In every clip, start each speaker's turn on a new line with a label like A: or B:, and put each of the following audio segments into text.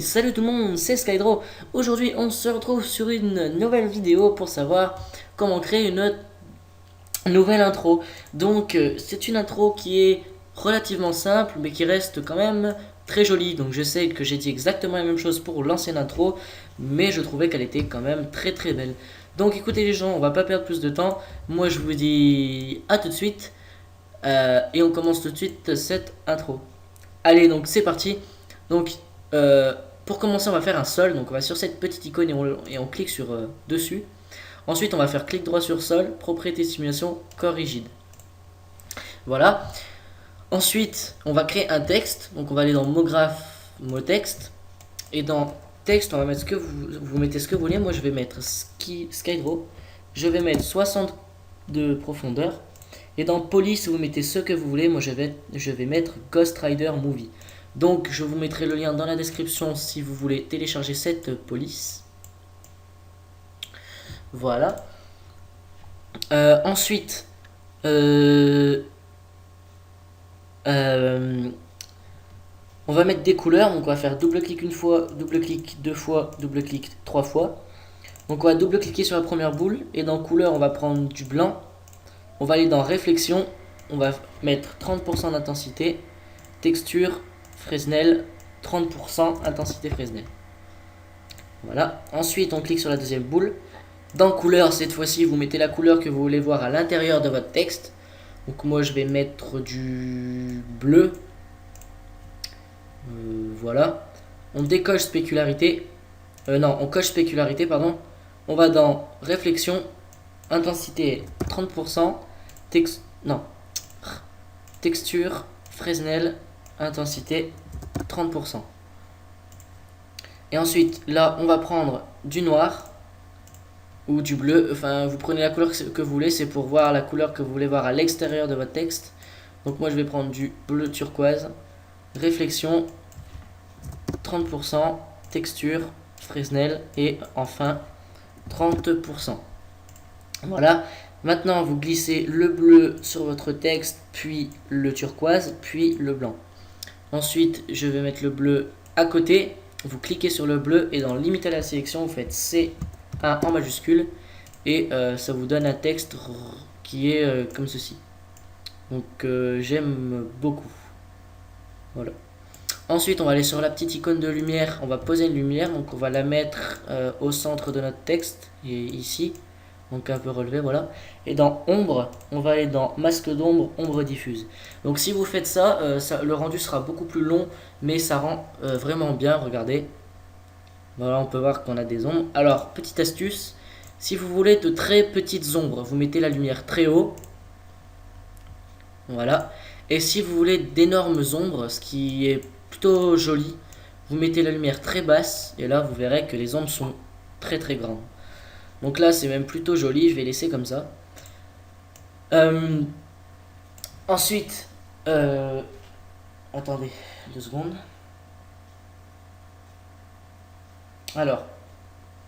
A: Salut tout le monde, c'est Skydraw. Aujourd'hui, on se retrouve sur une nouvelle vidéo pour savoir comment créer une nouvelle intro. Donc, c'est une intro qui est relativement simple, mais qui reste quand même très jolie. Donc, je sais que j'ai dit exactement la même chose pour l'ancienne intro, mais je trouvais qu'elle était quand même très très belle. Donc, écoutez les gens, on va pas perdre plus de temps. Moi, je vous dis à tout de suite. Et on commence tout de suite cette intro. Allez, donc c'est parti. Donc, pour commencer, on va faire un sol. Donc, on va sur cette petite icône et on clique sur dessus. Ensuite, on va faire clic droit sur sol, propriété simulation, corps rigide. Voilà. Ensuite, on va créer un texte. Donc, on va aller dans mot graphe, mot texte. Et dans texte, on va mettre ce que vous mettez ce que vous voulez. Moi, je vais mettre Skydraw. Je vais mettre 60 de profondeur. Et dans police, vous mettez ce que vous voulez. Moi, je vais mettre Ghost Rider Movie. Donc, je vous mettrai le lien dans la description si vous voulez télécharger cette police. Voilà. Ensuite, on va mettre des couleurs. Donc, on va faire double-clic une fois, double-clic deux fois, double-clic trois fois. Donc, on va double-cliquer sur la première boule. Et dans couleur, on va prendre du blanc. On va aller dans réflexion. On va mettre 30% d'intensité. Texture, Fresnel, 30% intensité Fresnel. Voilà. Ensuite, on clique sur la deuxième boule. Dans couleur, cette fois-ci, vous mettez la couleur que vous voulez voir à l'intérieur de votre texte. Donc moi, je vais mettre du bleu. Voilà. On décoche spécularité. Non, on coche spécularité, pardon. On va dans réflexion, intensité 30%, texture, Fresnel, intensité 30%. Et ensuite, là, on va prendre du noir ou du bleu. Enfin, vous prenez la couleur que vous voulez. C'est pour voir la couleur que vous voulez voir à l'extérieur de votre texte. Donc moi, je vais prendre du bleu turquoise. Réflexion, 30%, texture, Fresnel et enfin 30%. Voilà. Maintenant, vous glissez le bleu sur votre texte, puis le turquoise, puis le blanc. Ensuite, je vais mettre le bleu à côté. Vous cliquez sur le bleu et dans limiter la sélection, vous faites C1 en majuscule et ça vous donne un texte qui est comme ceci. Donc, j'aime beaucoup. Voilà. Ensuite, on va aller sur la petite icône de lumière. On va poser une lumière. Donc, on va la mettre au centre de notre texte et ici. Donc un peu relevé, voilà. Et dans ombre, on va aller dans masque d'ombre, ombre diffuse. Donc si vous faites ça, le rendu sera beaucoup plus long, mais ça rend vraiment bien, regardez. Voilà, on peut voir qu'on a des ombres. Alors, petite astuce, si vous voulez de très petites ombres, vous mettez la lumière très haut. Voilà. Et si vous voulez d'énormes ombres, ce qui est plutôt joli, vous mettez la lumière très basse, et là vous verrez que les ombres sont très très grandes. Donc là, c'est même plutôt joli. Je vais laisser comme ça. Ensuite, attendez 2 secondes. Alors,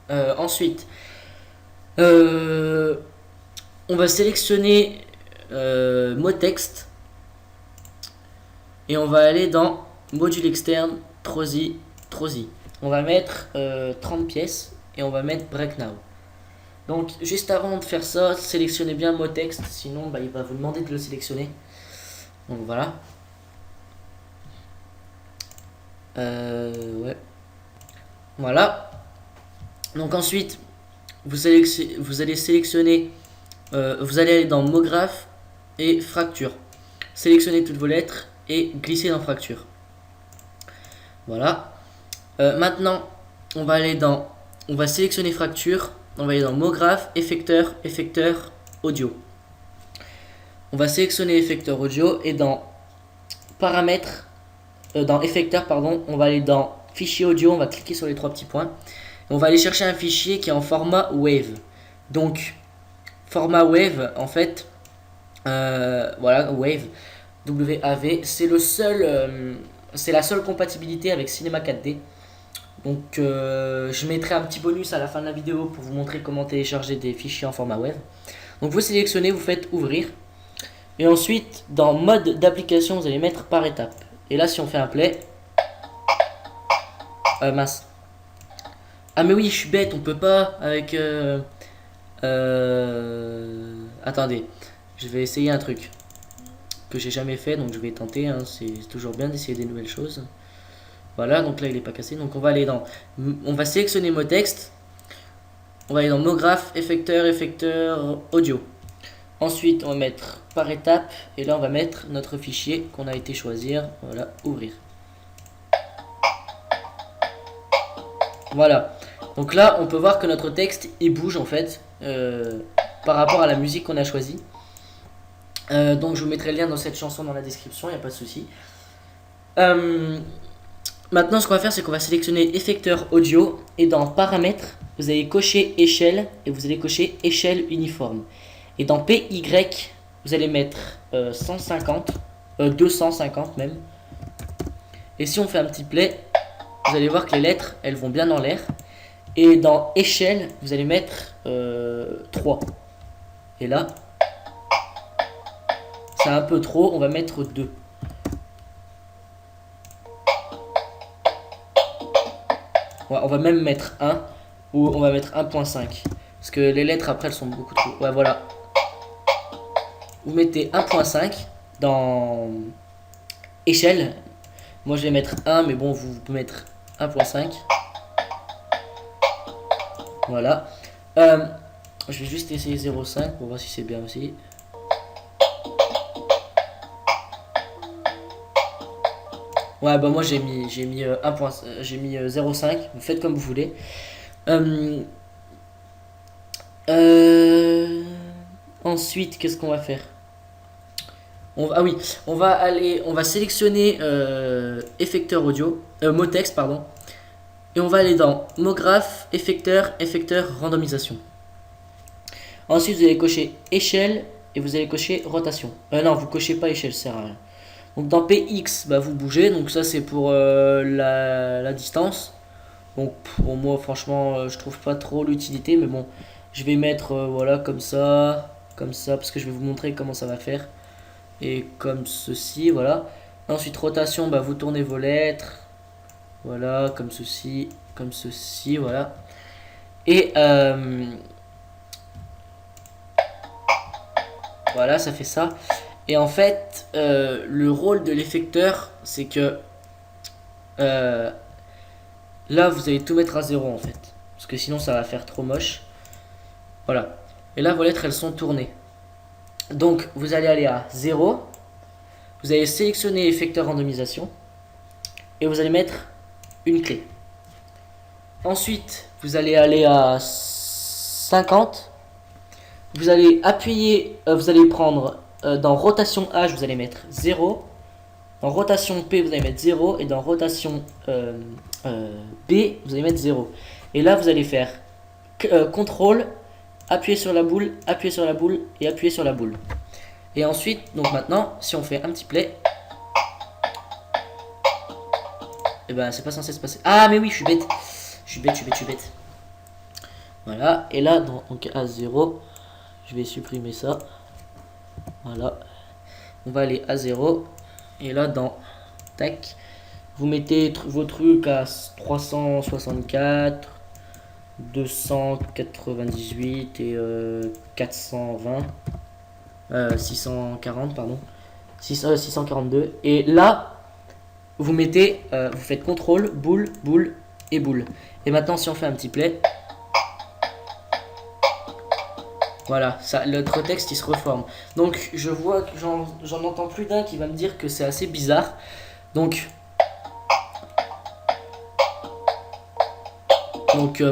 A: ensuite, on va sélectionner mot texte et on va aller dans module externe, Trosi. On va mettre 30 pièces et on va mettre Break Now. Donc, juste avant de faire ça, sélectionnez bien mot texte, sinon il va vous demander de le sélectionner. Donc voilà. Ouais. Voilà. Donc ensuite, vous allez sélectionner, vous allez aller dans mot graphe et fracture. Sélectionnez toutes vos lettres et glissez dans fracture. Voilà. Maintenant, on va sélectionner fracture. On va aller dans mot graphe, effecteur, audio. On va sélectionner effecteur audio et dans paramètres, dans effecteur, pardon, on va aller dans fichier audio, on va cliquer sur les 3 petits points. Et on va aller chercher un fichier qui est en format WAV. Donc, format WAV, en fait, voilà, WAV, W-A-V, c'est la seule compatibilité avec Cinema 4D. Donc je mettrai un petit bonus à la fin de la vidéo pour vous montrer comment télécharger des fichiers en format web. Donc vous sélectionnez, vous faites ouvrir. Et ensuite, dans mode d'application, vous allez mettre par étape. Et là, si on fait un play, Mince. Ah mais oui, je suis bête, on peut pas avec... Attendez, je vais essayer un truc que j'ai jamais fait, donc je vais tenter, hein. C'est toujours bien d'essayer des nouvelles choses. Voilà, donc là il est pas cassé, donc on va aller dans... On va sélectionner mot texte. On va aller dans MoGraph, effecteur, audio. Ensuite, on va mettre par étape, et là on va mettre notre fichier qu'on a été choisir. Voilà, ouvrir. Voilà. Donc là, on peut voir que notre texte, il bouge en fait, par rapport à la musique qu'on a choisie. Donc je vous mettrai le lien dans cette chanson dans la description, il n'y a pas de souci. Maintenant, ce qu'on va faire, c'est qu'on va sélectionner effecteur audio, et dans paramètres, vous allez cocher échelle, et vous allez cocher échelle uniforme. Et dans PY, vous allez mettre 150, 250 même. Et si on fait un petit play, vous allez voir que les lettres, elles vont bien dans l'air. Et dans échelle, vous allez mettre 3. Et là, c'est un peu trop, on va mettre 2. Ouais, on va même mettre 1, ou on va mettre 1.5. Parce que les lettres après, elles sont beaucoup trop... Ouais, voilà. Vous mettez 1.5 dans échelle. Moi, je vais mettre 1, mais bon, vous pouvez mettre 1.5. Voilà. Je vais juste essayer 0.5 pour voir si c'est bien aussi. Ouais, bah moi j'ai mis 0.5. Vous faites comme vous voulez. Ensuite, qu'est-ce qu'on va faire? Ah oui, on va sélectionner effecteur audio, mot texte, pardon. Et on va aller dans MoGraph, effecteur, randomisation. Ensuite, vous allez cocher échelle et vous allez cocher rotation. Non, vous cochez pas échelle, ça sert à rien. Donc dans PX, bah, vous bougez, donc ça c'est pour la distance. Donc pour moi, franchement, je trouve pas trop l'utilité, mais bon, je vais mettre voilà comme ça, parce que je vais vous montrer comment ça va faire. Et comme ceci, voilà. Ensuite, rotation, bah, vous tournez vos lettres. Voilà, comme ceci, voilà. Et voilà, ça fait ça. Et en fait, le rôle de l'effecteur, c'est que là, vous allez tout mettre à 0 en fait. Parce que sinon, ça va faire trop moche. Voilà. Et là, vos lettres, elles sont tournées. Donc, vous allez aller à 0. Vous allez sélectionner effecteur randomisation. Et vous allez mettre une clé. Ensuite, vous allez aller à 50. Vous allez appuyer, vous allez prendre dans rotation H, vous allez mettre 0. Dans rotation P, vous allez mettre 0. Et dans rotation B, vous allez mettre 0. Et là, vous allez faire CTRL, appuyer sur la boule, appuyer sur la boule et appuyer sur la boule. Et ensuite, donc maintenant, si on fait un petit play, et ben c'est pas censé se passer. Ah mais oui, je suis bête. Je suis bête. Voilà, et là, donc à 0, je vais supprimer ça. Voilà. On va aller à 0. Et là, dans tac, vous mettez vos trucs à 364, 298 et 420. 640, pardon. 642. Et là, vous mettez, vous faites CTRL, boule, boule et boule. Et maintenant, si on fait un petit play, voilà, ça, notre texte il se reforme. Donc, je vois que j'en entends plus d'un qui va me dire que c'est assez bizarre. Donc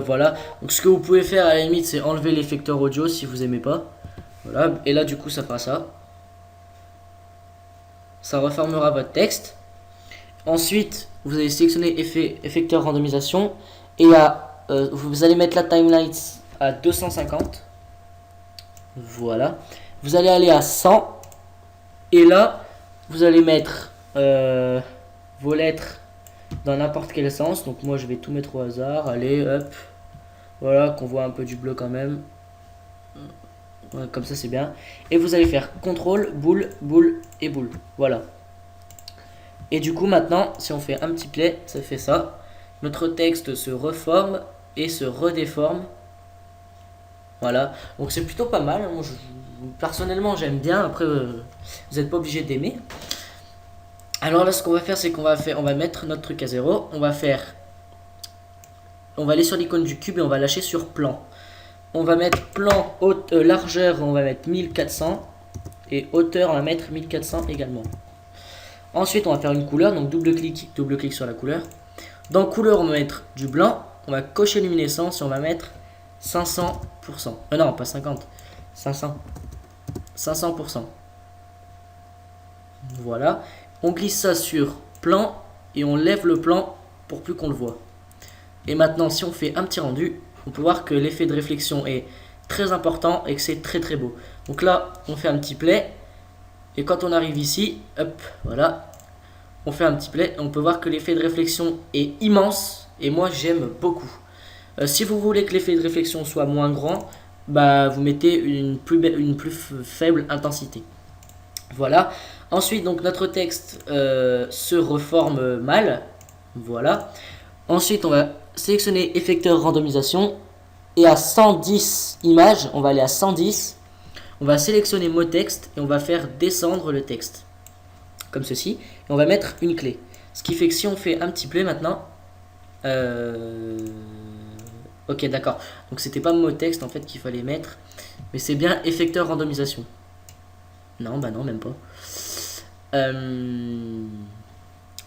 A: voilà. Donc, ce que vous pouvez faire à la limite, c'est enlever l'effecteur audio si vous aimez pas. Voilà, et là, du coup, ça fera ça. Ça reformera votre texte. Ensuite, vous allez sélectionner effecteur randomisation et vous allez mettre la timeline à 250. Voilà. Vous allez aller à 100 et là, vous allez mettre vos lettres dans n'importe quel sens. Donc moi, je vais tout mettre au hasard. Allez, hop. Voilà, qu'on voit un peu du bleu quand même. Ouais, comme ça, c'est bien. Et vous allez faire CTRL, boule, boule et boule. Voilà. Et du coup, maintenant, si on fait un petit play, ça fait ça. notre texte se reforme et se redéforme. Voilà, donc c'est plutôt pas mal. Moi, personnellement, j'aime bien. Après, vous n'êtes pas obligé d'aimer. Alors là, ce qu'on va faire, c'est qu'on va mettre notre truc à 0. On va aller sur l'icône du cube et on va lâcher sur plan. On va mettre plan, largeur, on va mettre 1400. Et hauteur, on va mettre 1400 également. Ensuite, on va faire une couleur. Donc double clic sur la couleur. Dans couleur, on va mettre du blanc. On va cocher luminescence et on va mettre 500%. Non, pas 50. 500. 500%. Voilà. On glisse ça sur plan et on lève le plan pour plus qu'on le voit. Et maintenant, si on fait un petit rendu, on peut voir que l'effet de réflexion est très important et que c'est très très beau. Donc là, on fait un petit play. Et quand on arrive ici, hop, voilà. On fait un petit play. On peut voir que l'effet de réflexion est immense. Et moi, j'aime beaucoup. Si vous voulez que l'effet de réflexion soit moins grand, bah, vous mettez une plus faible intensité. Voilà. Ensuite, donc notre texte se reforme mal. Voilà. Ensuite, on va sélectionner effecteur randomisation. Et à 110 images, on va aller à 110. On va sélectionner mot texte et on va faire descendre le texte. Comme ceci. Et on va mettre une clé. Ce qui fait que si on fait un petit play maintenant. Ok, d'accord. Donc c'était pas mot texte en fait qu'il fallait mettre. Mais c'est bien effecteur randomisation. Non, bah non, même pas.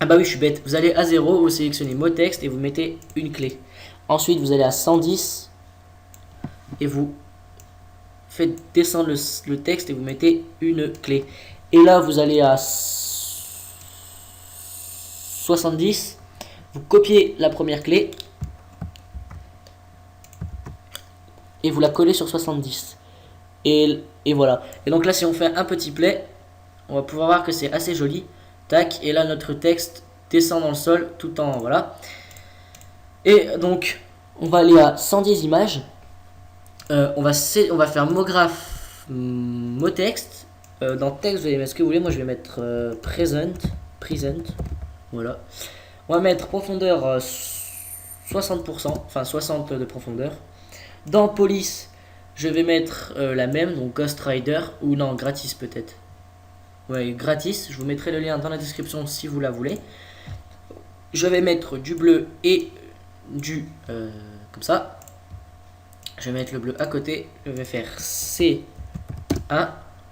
A: Ah bah oui, je suis bête. Vous allez à 0, vous sélectionnez mot texte et vous mettez une clé. Ensuite, vous allez à 110 et vous faites descendre le texte et vous mettez une clé. Et là, vous allez à 70. Vous copiez la première clé et vous la collez sur 70. Et voilà. Et donc là, si on fait un petit play, on va pouvoir voir que c'est assez joli. Tac, et là notre texte descend dans le sol tout en voilà. Et donc on va aller à 110 images. On va faire mot graphe, mot texte. Dans texte, vous allez mettre ce que vous voulez. Moi je vais mettre present. Voilà. On va mettre profondeur 60%, enfin 60 de profondeur. Dans police, je vais mettre la même, donc Ghost Rider, ou non, gratis peut-être. Ouais, gratis, je vous mettrai le lien dans la description si vous la voulez. Je vais mettre du bleu et du... comme ça. Je vais mettre le bleu à côté. Je vais faire C1.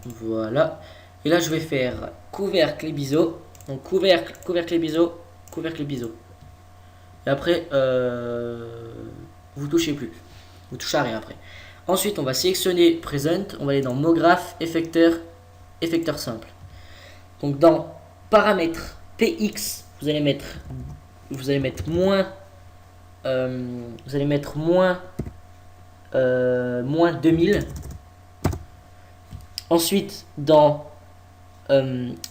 A: Voilà. Et là, je vais faire couvercle et biseau. Donc couvercle et biseau, couvercle et biseau. Et après, vous touchez plus. Vous touchez à rien après. Ensuite, on va sélectionner Present. On va aller dans Mot graphe, effecteur simple. Donc dans paramètres PX, vous allez mettre moins, moins 2000. Ensuite dans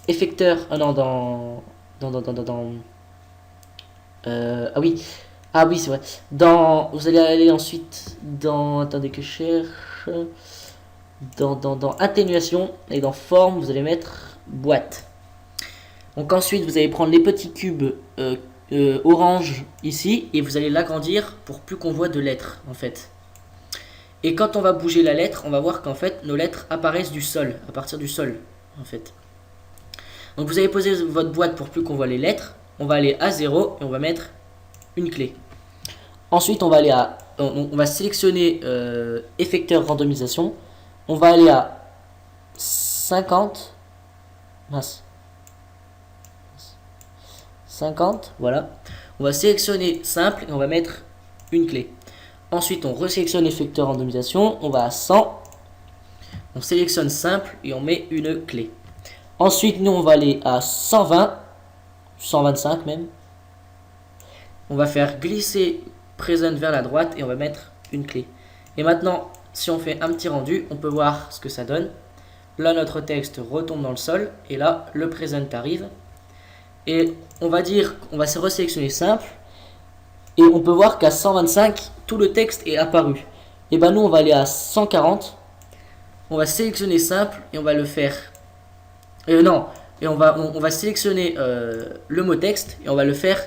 A: effecteur, ah oui c'est vrai. Vous allez aller ensuite dans, attendez que je cherche, dans atténuation, et dans forme vous allez mettre boîte. Donc ensuite vous allez prendre les petits cubes orange ici et vous allez l'agrandir pour plus qu'on voit de lettres en fait. Et quand on va bouger la lettre, on va voir qu'en fait nos lettres apparaissent du sol, à partir du sol en fait. Donc vous allez poser votre boîte pour plus qu'on voit les lettres. On va aller à 0 et on va mettre une clé. Ensuite on va sélectionner effecteur randomisation. On va aller à 50. Mince. 50, voilà. On va sélectionner simple et on va mettre une clé. Ensuite, on resélectionne effecteur randomisation. On va à 100. On sélectionne simple et on met une clé. Ensuite, nous, on va aller à 120. 125 même. On va faire glisser present vers la droite et on va mettre une clé. Et maintenant, si on fait un petit rendu, on peut voir ce que ça donne. Là, notre texte retombe dans le sol. Et là, le present arrive. Et on va se resélectionner simple. Et on peut voir qu'à 125, tout le texte est apparu. Et ben nous, on va aller à 140. On va sélectionner simple et on va le faire. Non. Et on va sélectionner le mot texte et on va le faire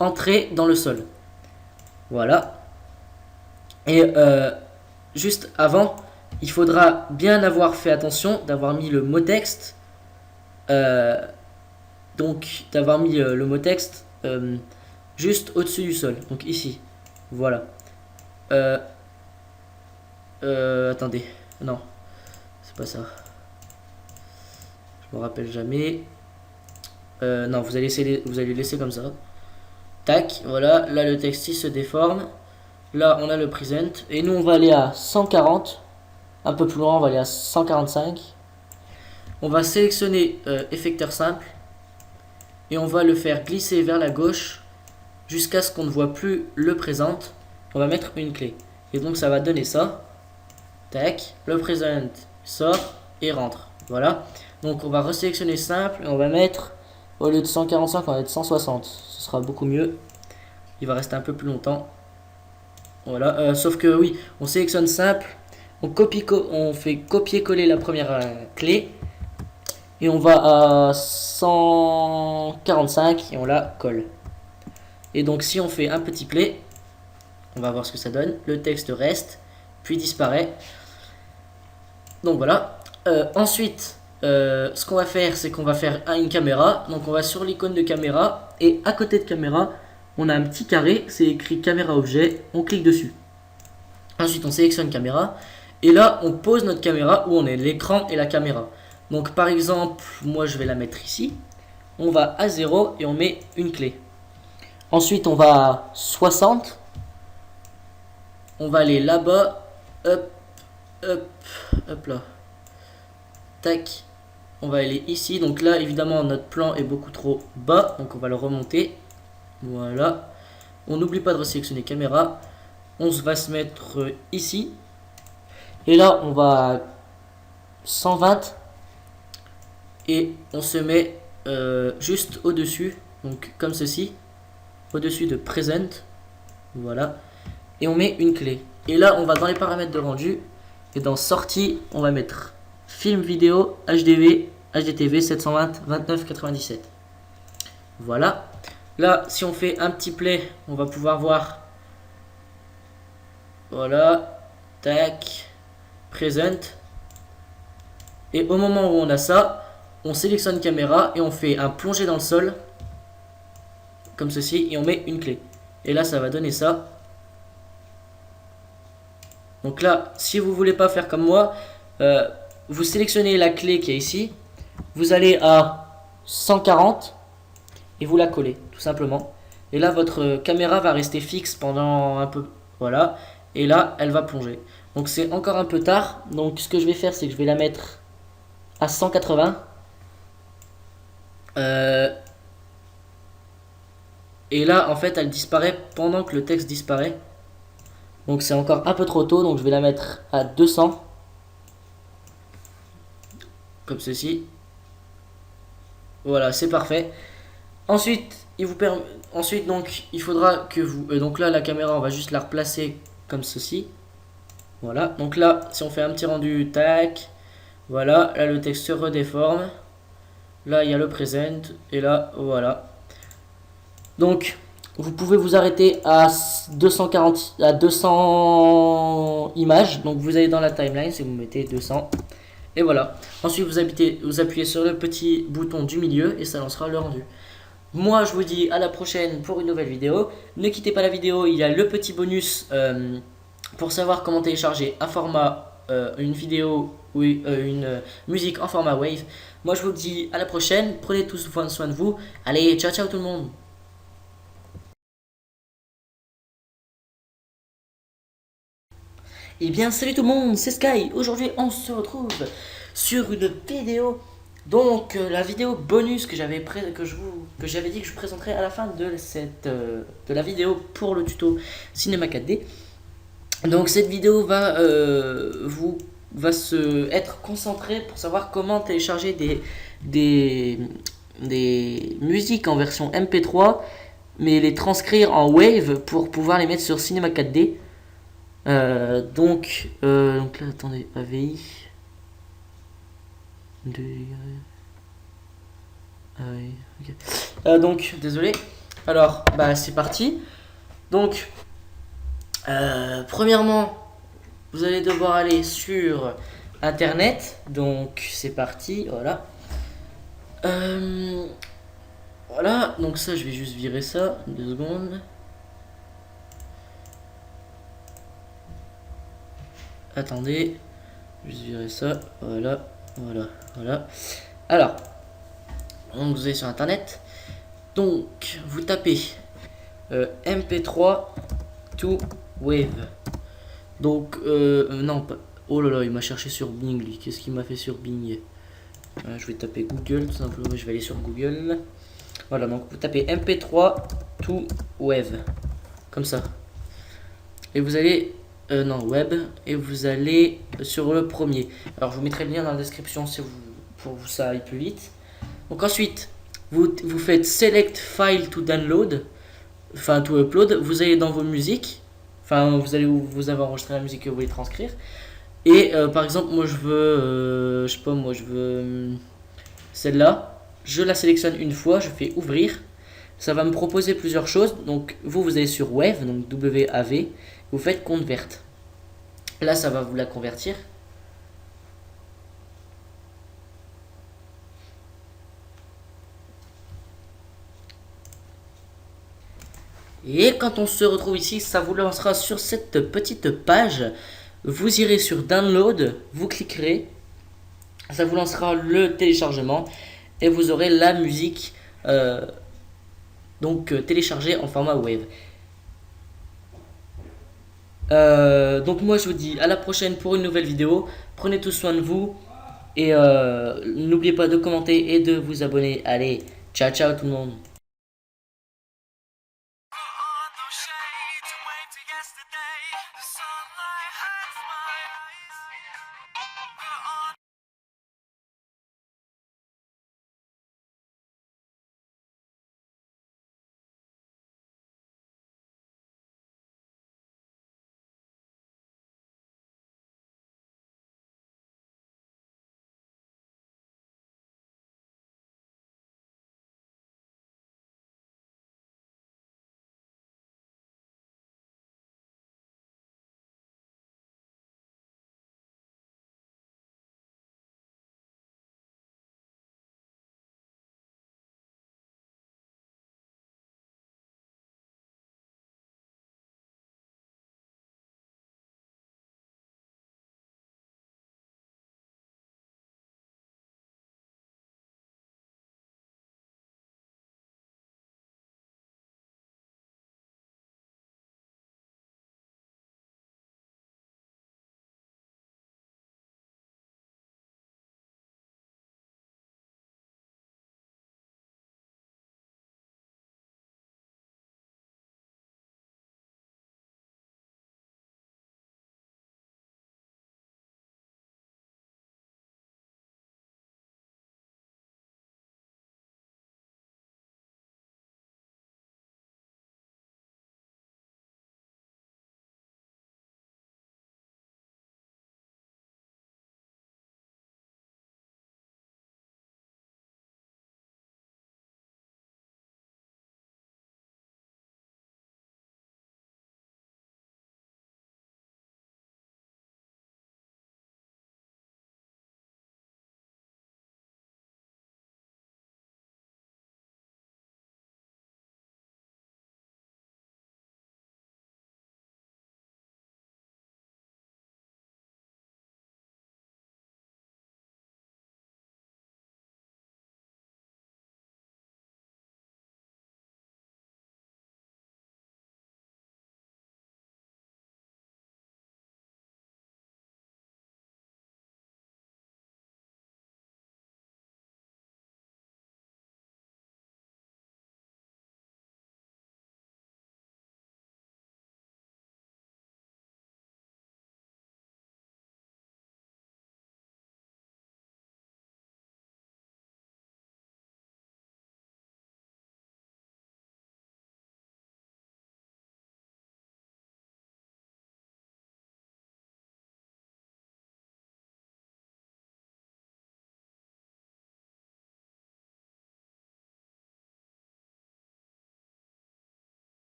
A: entrer dans le sol. Voilà. Et juste avant, il faudra bien avoir fait attention d'avoir mis le mot texte. Donc d'avoir mis le mot texte juste au-dessus du sol. Donc ici. Voilà. Attendez. Non. C'est pas ça. Je me rappelle jamais. Non, vous allez laisser comme ça. Tac, voilà. Là, le texte il se déforme. Là, on a le present. Et nous, on va aller à 140. Un peu plus loin, on va aller à 145. On va sélectionner effecteur simple. Et on va le faire glisser vers la gauche jusqu'à ce qu'on ne voit plus le présent. On va mettre une clé. Et donc, ça va donner ça. Tac, le present sort et rentre. Voilà. Donc, on va resélectionner simple et on va mettre, au lieu de 145, on va mettre 160. Ce sera beaucoup mieux. Il va rester un peu plus longtemps. Voilà. Sauf que oui, on sélectionne simple. On fait copier-coller la première clé. Et on va à 145 et on la colle. Et donc si on fait un petit play, on va voir ce que ça donne. Le texte reste, puis disparaît. Donc voilà. Ensuite, ce qu'on va faire, c'est qu'on va faire une caméra. Donc on va sur l'icône de caméra. Et à côté de caméra, on a un petit carré. C'est écrit caméra objet. On clique dessus. Ensuite, on sélectionne caméra. Et là, on pose notre caméra où on est l'écran et la caméra. Donc par exemple, moi je vais la mettre ici. On va à 0 et on met une clé. Ensuite, on va à 60. On va aller là-bas. Hop, hop, hop là. Tac. On va aller ici. Donc là, évidemment, notre plan est beaucoup trop bas. Donc on va le remonter. Voilà. On n'oublie pas de resélectionner caméra. On va se mettre ici. Et là, on va à 120. Et on se met juste au-dessus. Donc comme ceci. Au-dessus de present. Voilà. Et on met une clé. Et là, on va dans les paramètres de rendu. Et dans sortie, on va mettre film vidéo HDV, HDTV 720 2997. Voilà. Là, si on fait un petit play, on va pouvoir voir. Voilà. Tac. Present. Et au moment où on a ça, on sélectionne caméra et on fait un plongé dans le sol. Comme ceci. Et on met une clé. Et là, ça va donner ça. Donc là, si vous voulez pas faire comme moi, vous sélectionnez la clé qui est ici. Vous allez à 140 et vous la collez, tout simplement. Et là, votre caméra va rester fixe pendant un peu. Voilà. Et là, elle va plonger. Donc c'est encore un peu tard. Donc ce que je vais faire, c'est que je vais la mettre à 180. Et là, en fait, elle disparaît pendant que le texte disparaît. Donc c'est encore un peu trop tôt, donc je vais la mettre à 200. Comme ceci. Voilà, c'est parfait. Ensuite, donc, il faudra que vous... donc là, la caméra, on va juste la replacer comme ceci. Voilà. Donc là, si on fait un petit rendu, tac. Voilà. Là, le texte se redéforme. Là, il y a le present. Et là, voilà. Donc, vous pouvez vous arrêter à 200 images. Donc, vous allez dans la timeline si vous mettez 200. Et voilà. Ensuite, vous appuyez sur le petit bouton du milieu et ça lancera le rendu. Moi, je vous dis à la prochaine pour une nouvelle vidéo. Ne quittez pas la vidéo, il y a le petit bonus pour savoir comment télécharger un format, une vidéo ou une musique en format Wave. Moi, je vous dis à la prochaine. Prenez tous soin de vous. Allez, ciao, ciao tout le monde. Eh bien, salut tout le monde, c'est Sky. Aujourd'hui, on se retrouve sur une vidéo. Donc, la vidéo bonus que j'avais dit que je présenterai à la fin de la vidéo pour le tuto Cinema 4D. Donc, cette vidéo va être concentrée pour savoir comment télécharger des musiques en version MP3, mais les transcrire en Wave pour pouvoir les mettre sur Cinema 4D. Donc là, attendez, AVI. Ah oui, ok. Donc, désolé. Alors, bah c'est parti. Donc, premièrement, vous allez devoir aller sur Internet. Donc, c'est parti, voilà. Voilà, donc ça, je vais juste virer ça, 2 secondes. Attendez, juste virer ça, voilà, voilà, voilà. Alors, donc vous allez sur Internet. Donc, vous tapez MP3 to Wave. Donc, non, pas. Oh là là, il m'a cherché sur Bing, lui. Qu'est-ce qu'il m'a fait sur Bing? Je vais taper Google, tout simplement. Je vais aller sur Google. Voilà, donc vous tapez MP3 to Wave. Comme ça. Et vous allez. Non, Web. Et vous allez sur le premier. Alors, je vous mettrai le lien dans la description si vous, pour que ça aille plus vite. Donc, ensuite, vous faites Select File to Download. Enfin, to Upload. Vous allez dans vos musiques. Enfin, vous allez où vous avez enregistré la musique que vous voulez transcrire. Et par exemple, moi je veux, je sais pas, moi je veux celle-là. Je la sélectionne une fois, je fais ouvrir. Ça va me proposer plusieurs choses. Donc vous allez sur Wave, donc WAV, vous faites convert. Là, ça va vous la convertir. Et quand on se retrouve ici, ça vous lancera sur cette petite page. Vous irez sur Download, vous cliquerez, ça vous lancera le téléchargement et vous aurez la musique téléchargée en format Wave. Donc moi je vous dis à la prochaine pour une nouvelle vidéo. Prenez tout soin de vous et n'oubliez pas de commenter et de vous abonner. Allez, ciao ciao tout le monde.